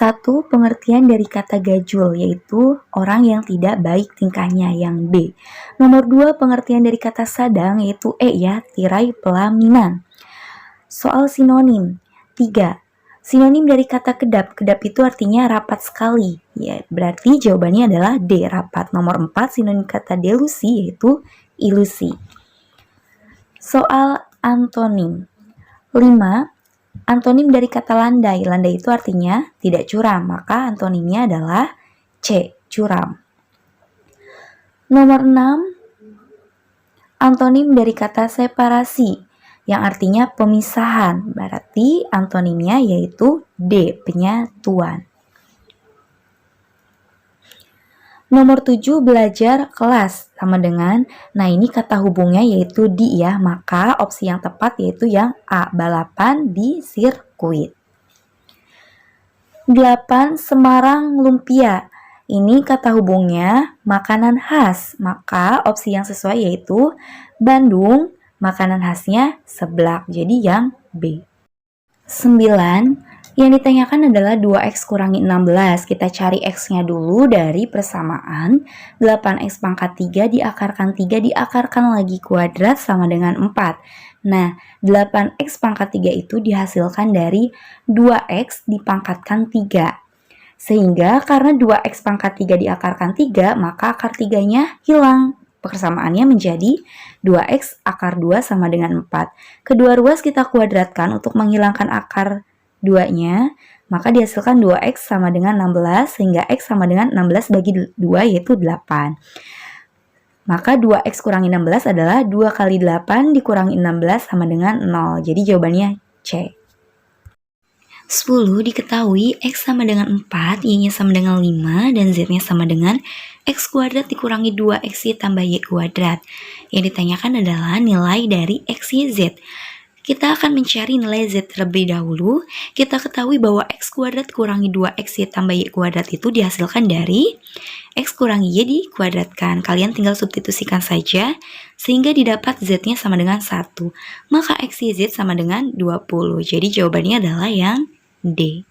Satu, pengertian dari kata gajul, yaitu orang yang tidak baik tingkahnya, yang B. Nomor 2, pengertian dari kata sadang, yaitu E ya, tirai pelaminan. Soal sinonim. 3. Sinonim dari kata kedap. Kedap itu artinya rapat sekali. Ya, berarti jawabannya adalah D, rapat. Nomor 4, sinonim kata delusi yaitu ilusi. Soal antonim. 5. Antonim dari kata landai. Landai itu artinya tidak curam, maka antonimnya adalah C, curam. Nomor 6. Antonim dari kata separasi yang artinya pemisahan. Berarti antonimnya yaitu D, penyatuan. Nomor 7, belajar kelas sama dengan, nah ini kata hubungnya yaitu di ya, maka opsi yang tepat yaitu yang A, balapan di sirkuit. 8, Semarang lumpia. Ini kata hubungnya makanan khas, maka opsi yang sesuai yaitu Bandung, makanan khasnya seblak, jadi yang B. 9, yang ditanyakan adalah 2x kurangi 16. Kita cari x-nya dulu dari persamaan 8x pangkat 3 diakarkan 3 diakarkan lagi kuadrat sama dengan 4. Nah, 8x pangkat 3 itu dihasilkan dari 2x dipangkatkan 3. Sehingga karena 2x pangkat 3 diakarkan 3, maka akar 3-nya hilang. Persamaannya menjadi 2x akar 2 sama dengan 4. Kedua ruas kita kuadratkan untuk menghilangkan akar 2-nya, maka dihasilkan 2x sama dengan 16, sehingga x sama dengan 16 bagi 2 yaitu 8. Maka 2x kurangi 16 adalah 2 kali 8 dikurangi 16 sama dengan 0. Jadi jawabannya C. 10 diketahui x sama dengan 4, y-nya sama dengan 5, dan z-nya sama dengan x kuadrat dikurangi 2xy tambah y kuadrat. Yang ditanyakan adalah nilai dari x, y, z. Kita akan mencari nilai z terlebih dahulu. Kita ketahui bahwa x kuadrat kurangi 2xy tambah y kuadrat itu dihasilkan dari x kurangi y dikuadratkan. Kalian tinggal substitusikan saja, sehingga didapat z-nya sama dengan 1. Maka x, y, z sama dengan 20. Jadi jawabannya adalah yang D.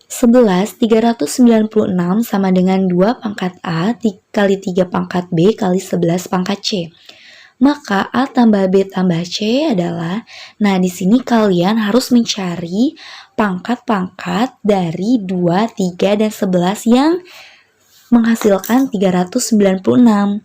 11, 396 sama dengan 2 pangkat A kali 3 pangkat B kali 11 pangkat C. Maka A tambah B tambah C adalah, nah di sini kalian harus mencari pangkat-pangkat dari 2, 3, dan 11 yang menghasilkan 396.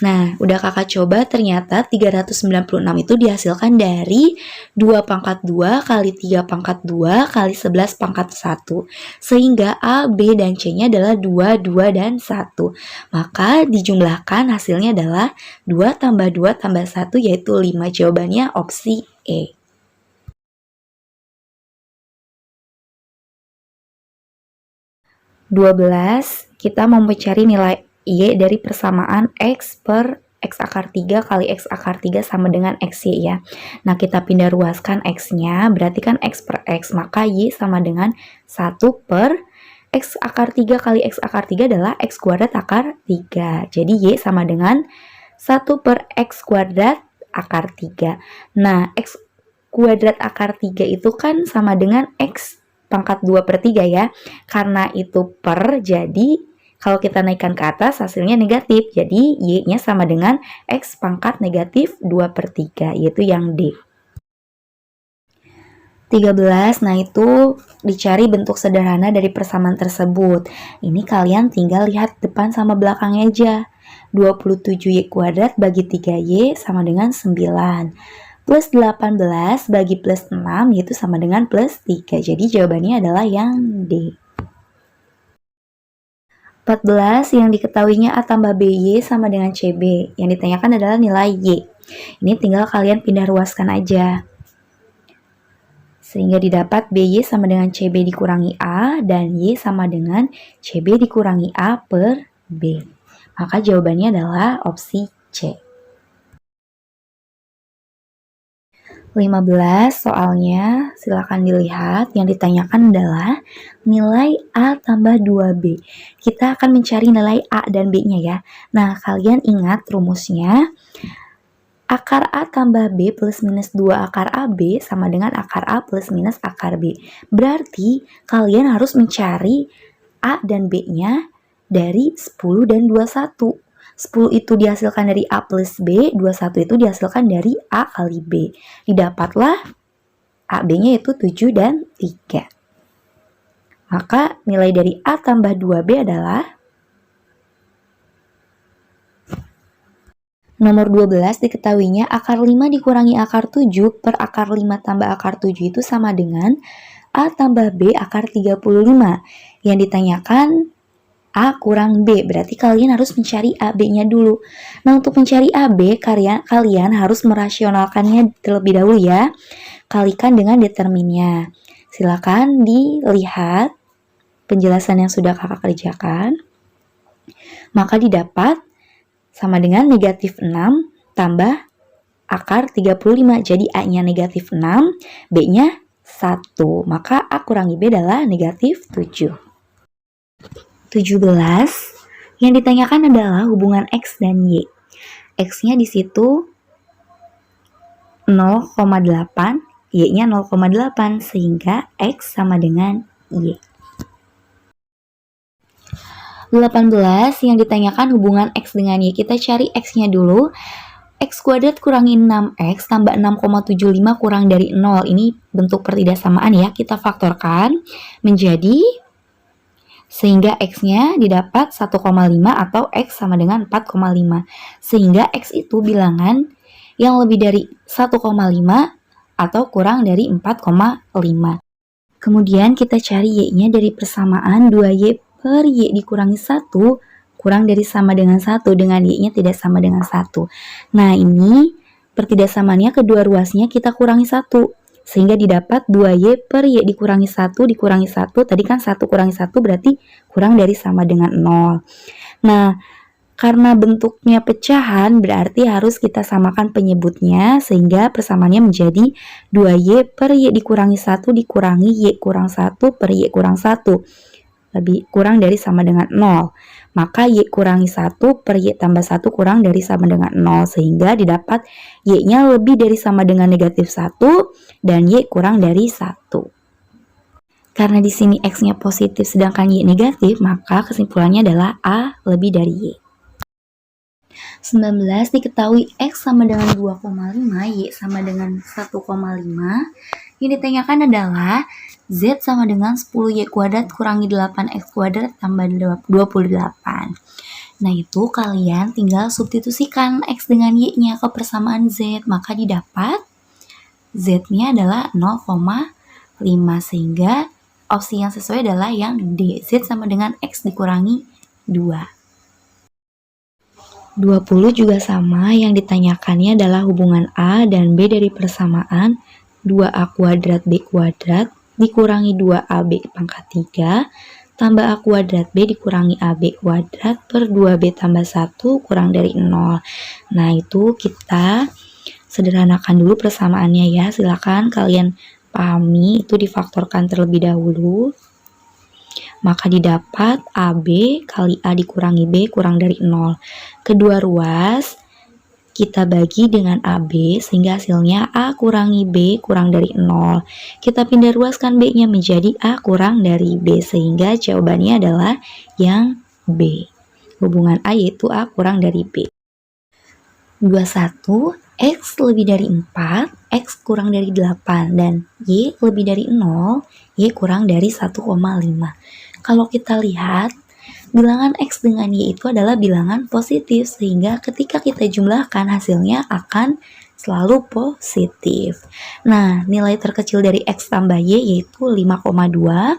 Nah, udah kakak coba, ternyata 396 itu dihasilkan dari 2 pangkat 2 kali 3 pangkat 2 kali 11 pangkat 1. Sehingga A, B, dan C-nya adalah 2, 2, dan 1. Maka dijumlahkan hasilnya adalah 2 tambah 2 tambah 1 yaitu 5. Jawabannya opsi E. 12, kita mau mencari nilai Y dari persamaan X per X akar 3 kali X akar 3 sama dengan XY ya. Nah, kita pindah ruaskan X-nya, berarti kan X per X, maka Y sama dengan 1 per X akar 3 kali X akar 3 adalah X kuadrat akar 3. Jadi Y sama dengan 1 per X kuadrat akar 3. Nah, X kuadrat akar 3 itu kan sama dengan X pangkat 2 per 3 ya. Karena itu per, jadi kalau kita naikkan ke atas hasilnya negatif. Jadi Y-nya sama dengan X pangkat negatif 2 per 3, yaitu yang D. 13, nah itu dicari bentuk sederhana dari persamaan tersebut. Ini kalian tinggal lihat depan sama belakangnya aja. 27Y kuadrat bagi 3Y sama dengan 9. Plus 18 bagi plus 6 yaitu sama dengan plus 3. Jadi jawabannya adalah yang D. 14, yang diketahuinya A tambah BY sama dengan CB. Yang ditanyakan adalah nilai Y. Ini tinggal kalian pindah ruaskan aja. Sehingga didapat BY sama dengan CB dikurangi A dan Y sama dengan CB dikurangi A per B. Maka jawabannya adalah opsi C. 15, soalnya silakan dilihat. Yang ditanyakan adalah nilai A tambah 2B. Kita akan mencari nilai A dan B-nya ya. Nah, kalian ingat rumusnya. Akar A tambah B plus minus 2 akar AB sama dengan akar A plus minus akar B. Berarti kalian harus mencari A dan B-nya dari 10 dan 21. 10 itu dihasilkan dari A plus B, 21 itu dihasilkan dari A kali B. Didapatlah AB-nya itu 7 dan 3. Maka nilai dari A tambah 2B adalah nomor 12 diketahuinya akar 5 dikurangi akar 7 per akar 5 tambah akar 7 itu sama dengan A tambah B akar 35. Yang ditanyakan A kurang B, berarti kalian harus mencari AB-nya dulu. Nah, untuk mencari AB, kalian harus merasionalkannya terlebih dahulu ya. Kalikan dengan determinnya. Silakan dilihat penjelasan yang sudah kakak kerjakan. Maka didapat sama dengan negatif 6 tambah akar 35. Jadi A-nya negatif 6, B-nya 1. Maka A kurangi B adalah negatif 7. 17. Yang ditanyakan adalah hubungan X dan Y. X-nya di situ 0,8, Y-nya 0,8, sehingga X sama dengan Y. 18 yang ditanyakan hubungan X dengan Y. Kita cari X-nya dulu. X kuadrat kurangi 6X tambah 6,75 kurang dari 0. Ini bentuk pertidaksamaan ya. Kita faktorkan menjadi sehingga X-nya didapat 1,5 atau X sama dengan 4,5. Sehingga X itu bilangan yang lebih dari 1,5 atau kurang dari 4,5. Kemudian kita cari Y-nya dari persamaan 2Y per Y dikurangi 1 kurang dari sama dengan 1 dengan Y-nya tidak sama dengan 1. Nah, ini pertidaksamaannya kedua ruasnya kita kurangi 1. Sehingga didapat 2Y per Y dikurangi 1 dikurangi 1. Tadi kan 1 kurangi 1 berarti kurang dari sama dengan 0. Nah, karena bentuknya pecahan berarti harus kita samakan penyebutnya sehingga persamaannya menjadi 2Y per Y dikurangi 1 dikurangi Y kurang 1 per Y kurang 1. Lebih kurang dari sama dengan 0. Maka Y kurangi 1 per Y tambah 1 kurang dari sama dengan 0. Sehingga didapat Y-nya lebih dari sama dengan negatif 1 dan Y kurang dari 1. Karena di sini X-nya positif sedangkan Y negatif, maka kesimpulannya adalah A lebih dari Y. 19 diketahui X sama dengan 2,5, Y sama dengan 1,5. Yang ditanyakan adalah Z sama dengan 10Y kuadrat kurangi 8X kuadrat tambah 28. Nah, itu kalian tinggal substitusikan X dengan Y-nya ke persamaan Z. Maka didapat Z-nya adalah 0,5. Sehingga opsi yang sesuai adalah yang D. Z sama dengan X dikurangi 2. 20 juga sama, yang ditanyakannya adalah hubungan A dan B dari persamaan 2A kuadrat B kuadrat dikurangi 2AB pangkat 3 tambah A kuadrat B dikurangi AB kuadrat per 2B tambah 1 kurang dari 0. Nah, itu kita sederhanakan dulu persamaannya ya. Silakan kalian pahami, itu difaktorkan terlebih dahulu. Maka didapat AB kali A dikurangi B kurang dari 0. Kedua ruas kita bagi dengan AB sehingga hasilnya A kurangi B kurang dari 0. Kita pindah ruaskan B-nya menjadi A kurang dari B sehingga jawabannya adalah yang B. Hubungan A yaitu A kurang dari B. 21, X lebih dari 4, X kurang dari 8, dan Y lebih dari 0, Y kurang dari 1,5. Kalau kita lihat, bilangan X dengan Y itu adalah bilangan positif, sehingga ketika kita jumlahkan hasilnya akan selalu positif. Nah, nilai terkecil dari X tambah Y yaitu 5,2.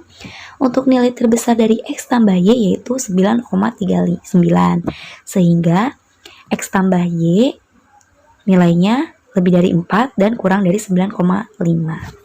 Untuk nilai terbesar dari X tambah Y yaitu 9,39. Sehingga X tambah Y nilainya lebih dari 4 dan kurang dari 9,5.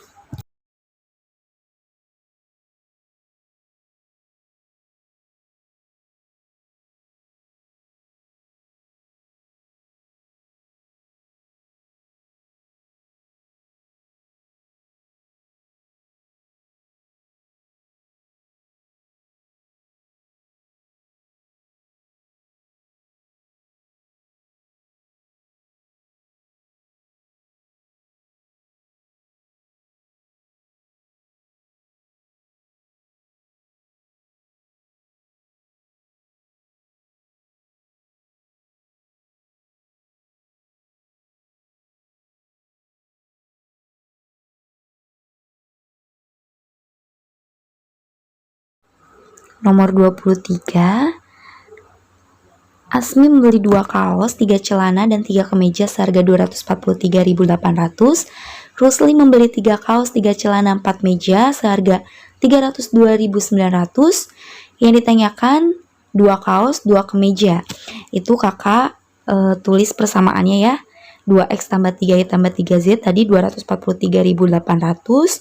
Nomor 23, Asmi membeli 2 kaos, 3 celana, dan 3 kemeja seharga 243.800. Rusli membeli 3 kaos, 3 celana, 4 meja seharga 302.900. Yang ditanyakan 2 kaos, 2 kemeja. Itu kakak tulis persamaannya ya. 2X tambah 3Y tambah 3Z tadi 243.800.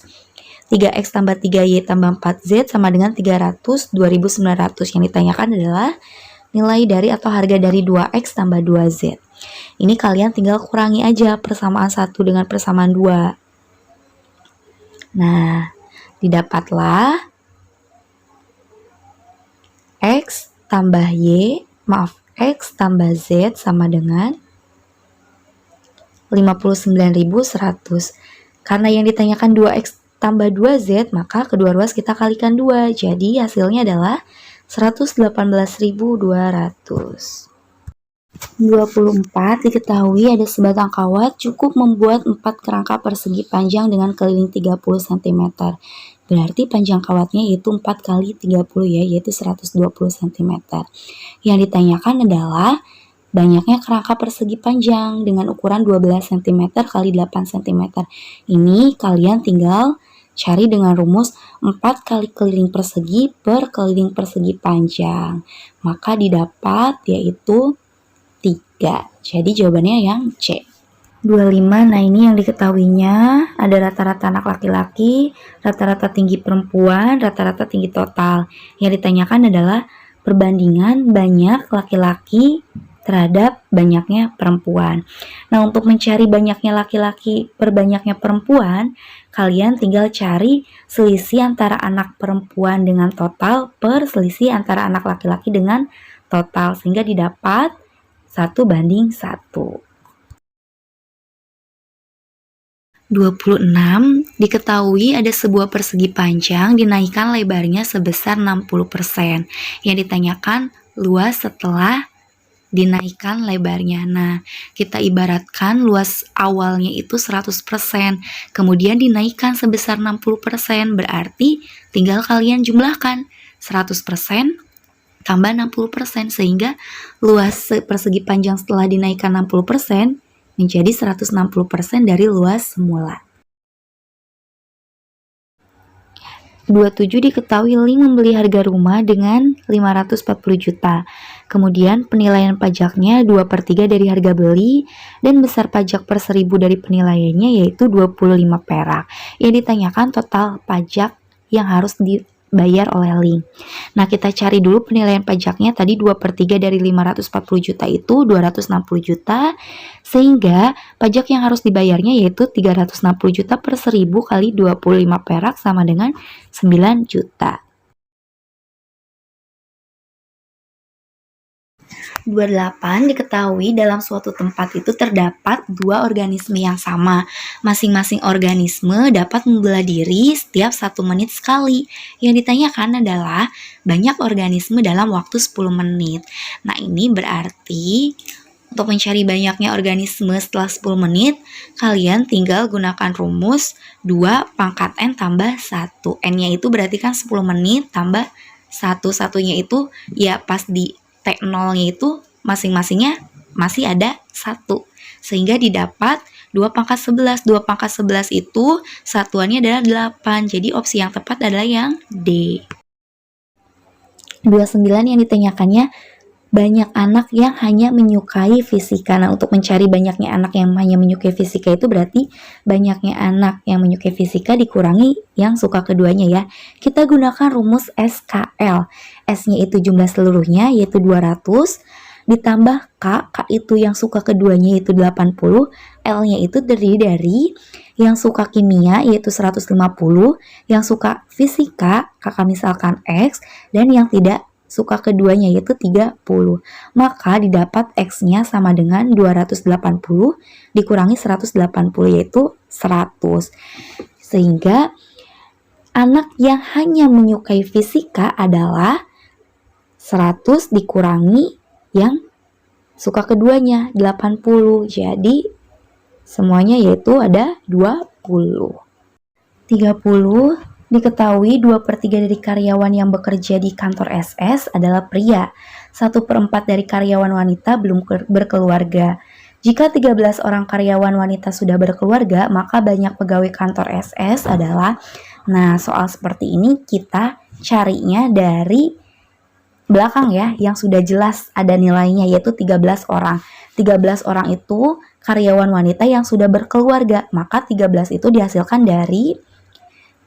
3X tambah 3Y tambah 4Z sama dengan 302.900. Yang ditanyakan adalah nilai dari atau harga dari 2X tambah 2Z. Ini kalian tinggal kurangi aja persamaan 1 dengan persamaan 2. Nah, didapatlah X tambah X tambah Z sama dengan 59.100. Karena yang ditanyakan 2X tambah 2Z, maka kedua ruas kita kalikan 2. Jadi hasilnya adalah 118.200. 24. Diketahui ada sebatang kawat cukup membuat 4 kerangka persegi panjang dengan keliling 30 cm. Berarti panjang kawatnya yaitu 4 kali 30 ya, yaitu 120 cm. Yang ditanyakan adalah banyaknya kerangka persegi panjang dengan ukuran 12 cm kali 8 cm. Ini kalian tinggal cari dengan rumus 4 kali keliling persegi per keliling persegi panjang. Maka didapat yaitu 3. Jadi jawabannya yang C. 25. Nah ini yang diketahuinya ada rata-rata anak laki-laki, rata-rata tinggi perempuan, rata-rata tinggi total. Yang ditanyakan adalah perbandingan banyak laki-laki terhadap banyaknya perempuan. Nah, untuk mencari banyaknya laki-laki per banyaknya perempuan, kalian tinggal cari selisih antara anak perempuan dengan total per selisih antara anak laki-laki dengan total, sehingga didapat 1:1. 26. Diketahui ada sebuah persegi panjang dinaikkan lebarnya sebesar 60%. Yang ditanyakan luas setelah dinaikkan lebarnya. Nah, kita ibaratkan luas awalnya itu 100%, kemudian dinaikkan sebesar 60%, berarti tinggal kalian jumlahkan 100% tambah 60%, sehingga luas persegi panjang setelah dinaikkan 60% menjadi 160% dari luas semula. 27. Diketahui Ling membeli harga rumah dengan 540 juta. Kemudian penilaian pajaknya 2/3 dari harga beli dan besar pajak per 1000 dari penilaiannya yaitu 25 perak. Yang ditanyakan total pajak yang harus dibayar oleh Ling. Nah, kita cari dulu penilaian pajaknya. Tadi 2/3 dari 540 juta itu 260 juta. Sehingga pajak yang harus dibayarnya yaitu 360 juta per 1000 kali 25 perak sama dengan 9 juta. 28. Diketahui dalam suatu tempat itu terdapat 2 organisme yang sama. Masing-masing organisme dapat membelah diri setiap 1 menit sekali. Yang ditanyakan adalah banyak organisme dalam waktu 10 menit. Nah, ini berarti untuk mencari banyaknya organisme setelah 10 menit, kalian tinggal gunakan rumus 2 pangkat N tambah 1. N-nya itu berarti kan 10 menit tambah 1. Satunya itu ya pas di T0-nya itu masing-masingnya masih ada 1. Sehingga didapat 2 pangkat 11. 2 pangkat 11 itu satuannya adalah 8. Jadi opsi yang tepat adalah yang D. 29 yang ditanyakannya banyak anak yang hanya menyukai fisika. Nah, untuk mencari banyaknya anak yang hanya menyukai fisika itu berarti banyaknya anak yang menyukai fisika dikurangi yang suka keduanya ya. Kita gunakan rumus SKL. S-nya itu jumlah seluruhnya yaitu 200 ditambah K itu yang suka keduanya yaitu 80, L-nya itu terdiri dari yang suka kimia yaitu 150, yang suka fisika kakak misalkan X, dan yang tidak suka keduanya yaitu 30. Maka didapat X-nya sama dengan 280 dikurangi 180 yaitu 100. Sehingga anak yang hanya menyukai fisika adalah 100 dikurangi yang suka keduanya 80. Jadi semuanya yaitu ada 20. 30. Diketahui 2/3 dari karyawan yang bekerja di kantor SS adalah pria. 1/4 dari karyawan wanita belum berkeluarga. Jika 13 orang karyawan wanita sudah berkeluarga, maka banyak pegawai kantor SS adalah. Nah, soal seperti ini kita carinya dari belakang ya, yang sudah jelas ada nilainya, yaitu 13 orang. 13 orang itu karyawan wanita yang sudah berkeluarga, maka 13 itu dihasilkan dari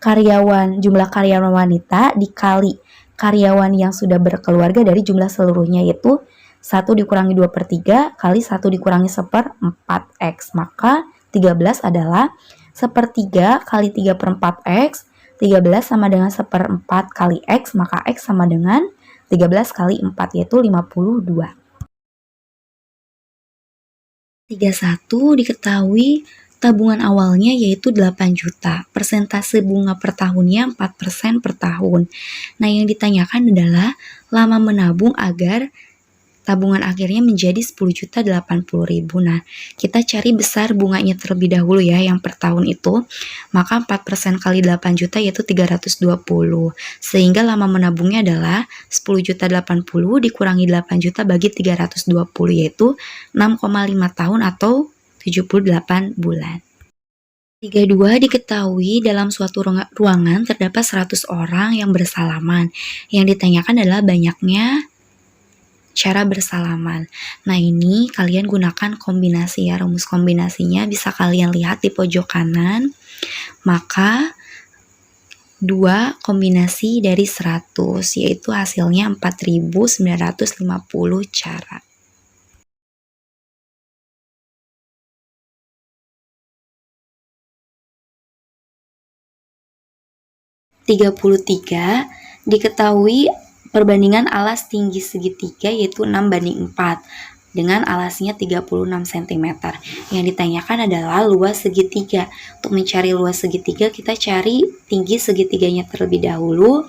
jumlah karyawan wanita dikali karyawan yang sudah berkeluarga dari jumlah seluruhnya, yaitu 1 dikurangi 2/3 kali 1 dikurangi 1/4x. Maka 13 adalah 1/3 kali 3/4x. 13 sama dengan 1/4 kali x, maka x sama dengan 13 kali 4, yaitu 52. 31 diketahui tabungan awalnya yaitu 8 juta. Persentase bunga per tahunnya 4% per tahun. Nah, yang ditanyakan adalah lama menabung agar tabungan akhirnya menjadi 10.080.000. Nah, kita cari besar bunganya terlebih dahulu ya, yang per tahun itu. Maka 4% kali 8 juta yaitu 320. Sehingga lama menabungnya adalah 10.080 dikurangi 8 juta bagi 320, yaitu 6,5 tahun atau 78 bulan. 32 diketahui dalam suatu ruangan terdapat 100 orang yang bersalaman. Yang ditanyakan adalah banyaknya cara bersalaman. Nah, ini kalian gunakan kombinasi ya, rumus kombinasinya bisa kalian lihat di pojok kanan. Maka 2 kombinasi dari 100, yaitu hasilnya 4.950 cara. (33) Diketahui perbandingan alas tinggi segitiga yaitu 6:4 dengan alasnya 36 cm. Yang ditanyakan adalah luas segitiga. Untuk mencari luas segitiga kita cari tinggi segitiganya terlebih dahulu.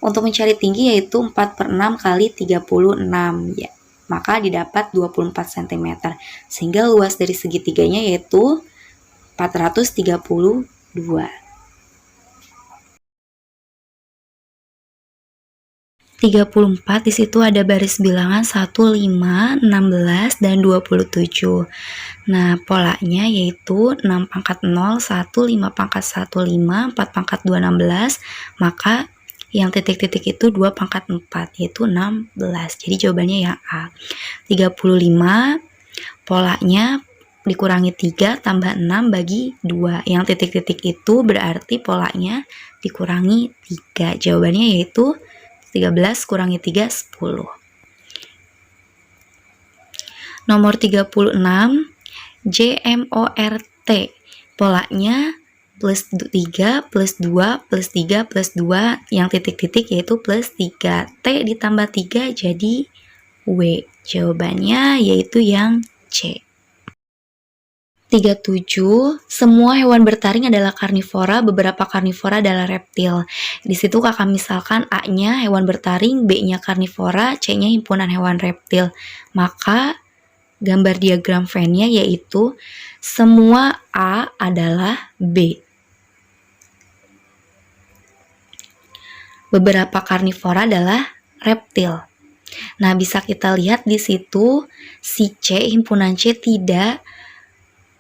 Untuk mencari tinggi yaitu 4/6 kali 36 ya. Maka didapat 24 cm. Sehingga luas dari segitiganya yaitu 432. 34 di situ ada baris bilangan 1, 5, 16, dan 27. Nah, polanya yaitu 6 pangkat 0, 1, 5 pangkat 1, 5, 4 pangkat 2, 16. Maka yang titik-titik itu 2 pangkat 4, yaitu 16. Jadi jawabannya yang A. 35, polanya dikurangi 3 tambah 6 bagi 2. Yang titik-titik itu berarti polanya dikurangi 3. Jawabannya yaitu 13 kurangi 3, 10. Nomor 36, JMORT. Polanya plus 3, plus 2, plus 3, plus 2. Yang titik-titik yaitu plus 3. T ditambah 3 jadi W. Jawabannya yaitu yang C. 37, semua hewan bertaring adalah karnivora, beberapa karnivora adalah reptil. Di situ kakak misalkan A-nya hewan bertaring, B-nya karnivora, C-nya himpunan hewan reptil. Maka gambar diagram Venn-nya yaitu semua A adalah B. Beberapa karnivora adalah reptil. Nah, bisa kita lihat di situ si C, himpunan C tidak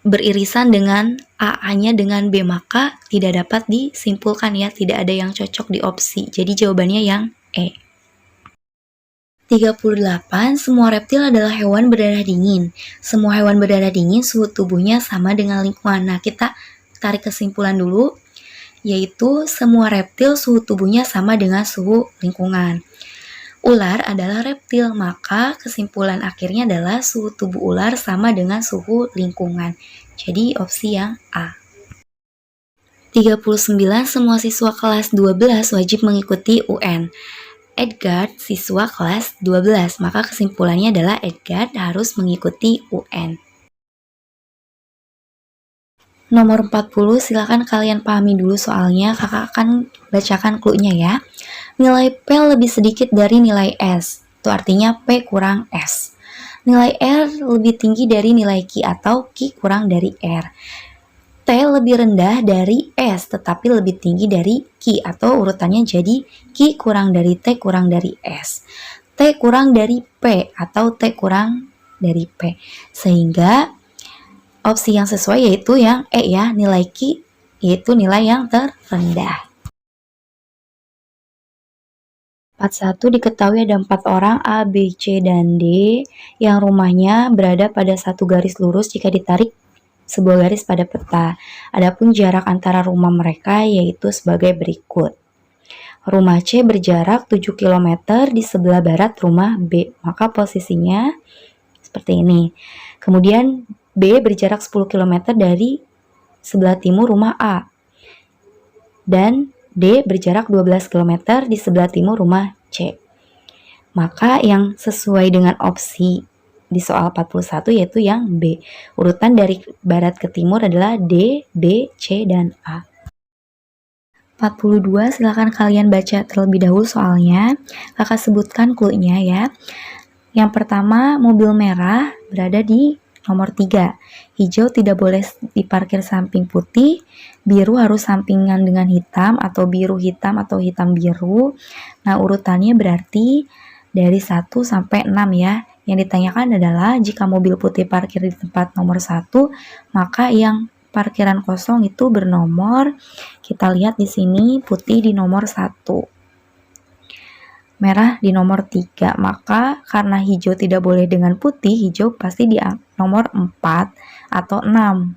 beririsan dengan A-nya dengan B, maka tidak dapat disimpulkan ya, tidak ada yang cocok di opsi. Jadi jawabannya yang E. 38, semua reptil adalah hewan berdarah dingin. Semua hewan berdarah dingin suhu tubuhnya sama dengan lingkungan. Nah, kita tarik kesimpulan dulu, yaitu semua reptil suhu tubuhnya sama dengan suhu lingkungan. Ular adalah reptil, maka kesimpulan akhirnya adalah suhu tubuh ular sama dengan suhu lingkungan. Jadi opsi yang A. 39, semua siswa kelas 12 wajib mengikuti UN. Edgard siswa kelas 12, maka kesimpulannya adalah Edgard harus mengikuti UN. Nomor 40, silakan kalian pahami dulu soalnya, kakak akan bacakan clue-nya ya. Nilai P lebih sedikit dari nilai S, itu artinya P kurang S. Nilai R lebih tinggi dari nilai Q atau Q kurang dari R. T lebih rendah dari S, tetapi lebih tinggi dari Q, atau urutannya jadi Q kurang dari T kurang dari S. T kurang dari P, atau T kurang dari P. Sehingga opsi yang sesuai yaitu yang E ya, nilai Q yaitu nilai yang terendah. 41 diketahui ada 4 orang A, B, C, dan D yang rumahnya berada pada satu garis lurus jika ditarik sebuah garis pada peta. Adapun jarak antara rumah mereka yaitu sebagai berikut. Rumah C berjarak 7 km di sebelah barat rumah B, maka posisinya seperti ini. Kemudian B berjarak 10 km dari sebelah timur rumah A. Dan D berjarak 12 km di sebelah timur rumah C. Maka yang sesuai dengan opsi di soal 41 yaitu yang B. Urutan dari barat ke timur adalah D, B, C, dan A. 42, silakan kalian baca terlebih dahulu soalnya. Kakak sebutkan clue-nya ya. Yang pertama, mobil merah berada di nomor 3. Hijau tidak boleh diparkir samping putih, biru harus sampingan dengan hitam, atau biru hitam atau hitam biru. Nah, urutannya berarti dari 1 sampai 6 ya. Yang ditanyakan adalah jika mobil putih parkir di tempat nomor 1, maka yang parkiran kosong itu bernomor, kita lihat di sini putih di nomor 1. Merah di nomor 3, maka karena hijau tidak boleh dengan putih, hijau pasti di nomor 4 atau 6.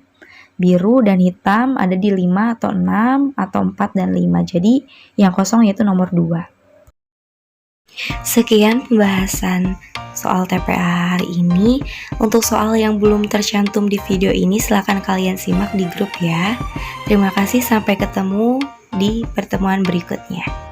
Biru dan hitam ada di 5 atau 6 atau 4 dan 5. Jadi yang kosong yaitu nomor 2. Sekian pembahasan soal TPA hari ini. Untuk soal yang belum tercantum di video ini, silakan kalian simak di grup ya. Terima kasih, sampai ketemu di pertemuan berikutnya.